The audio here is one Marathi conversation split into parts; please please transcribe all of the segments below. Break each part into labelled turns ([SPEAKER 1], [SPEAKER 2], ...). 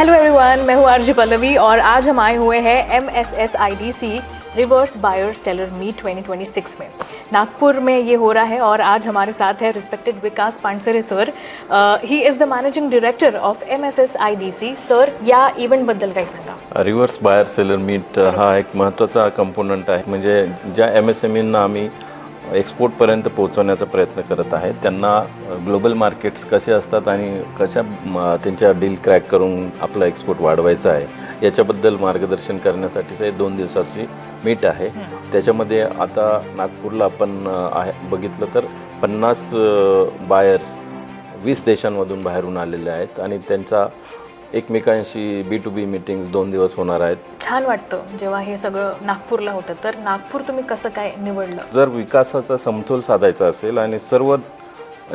[SPEAKER 1] हेलो एवरीवन, मैं हूँ आरजे पल्लवी और आज हम आए हुए हैं MSSIDC reverse buyer seller meet 2026 में। नागपुर में ये हो रहा है और आज हमारे साथ है respected Vikas Pansare sir. He is the managing director of MSSIDC. Sir, या इव्हेंटबद्दल काही सांगा.
[SPEAKER 2] रिव्हर्स बायर सेलर मीट हा एक महत्त्वाचा कंपोनंट आहे. म्हणजे ज्या MSMEंना आम्ही एक्सपोर्टपर्यंत पोहोचवण्याचा प्रयत्न करत आहे त्यांना ग्लोबल मार्केट्स कसे असतात आणि कशा त्यांच्या डील क्रॅक करून आपला एक्सपोर्ट वाढवायचा आहे याच्याबद्दल मार्गदर्शन करण्यासाठीचं हे 2 दिवसाची मीट आहे. त्याच्यामध्ये आता नागपूरला आपण बघितलं तर 50 बायर्स 20 देशांमधून बाहेरून आलेले आहेत आणि त्यांचा एकमेकांशी B2B मीटिंग्स 2 दिवस होणार आहेत.
[SPEAKER 1] छान वाटतं जेव्हा हे सगळं नागपूरला होतं. तर नागपूर तुम्ही कसं काय निवडलं?
[SPEAKER 2] जर विकासाचा समतोल साधायचा असेल आणि सर्व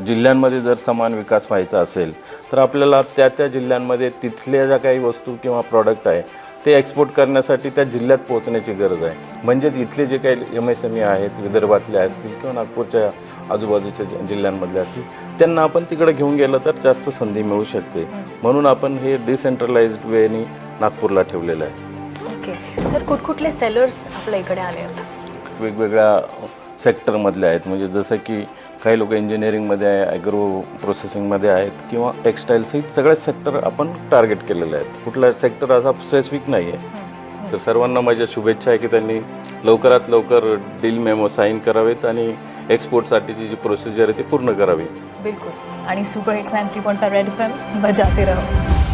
[SPEAKER 2] जिल्ह्यांमध्ये जर समान विकास व्हायचा असेल तर आपल्याला त्या जिल्ह्यांमध्ये तिथल्या ज्या काही वस्तू किंवा प्रॉडक्ट आहे ते एक्सपोर्ट करण्यासाठी त्या जिल्ह्यात पोहोचण्याची गरज आहे. म्हणजेच इथले जे काही MSME आहेत विदर्भातले असतील किंवा नागपूरच्या आजूबाजूच्या जिल्ह्यांमधले असतील त्यांना आपण तिकडे घेऊन गेलं तर जास्त संधी मिळू शकते. म्हणून आपण हे डिसेंट्रलाइज्ड वेनी नागपूरला ठेवलेलं आहे.
[SPEAKER 1] ओके सर, कुठकुठले सेलर्स आपल्या इकडे आले आहेत?
[SPEAKER 2] वेगवेगळ्या सेक्टरमधले आहेत. म्हणजे जसं की काही लोक इंजिनिअरिंगमध्ये आहे, ॲग्रो प्रोसेसिंगमध्ये आहेत किंवा टेक्स्टाईल्स ही सगळे सेक्टर आपण टार्गेट केलेले आहेत. कुठला सेक्टर असा स्पेसिफिक नाही आहे. तर सर्वांना माझ्या शुभेच्छा आहे की त्यांनी लवकरात लवकर डील मेमो साईन करावेत आणि एक्सपोर्टसाठीची जी प्रोसिजर आहे ती पूर्ण करावी.
[SPEAKER 1] बिलकुल. आणि सुपर हिट्स 93.5 रेड FM बजाते रहो.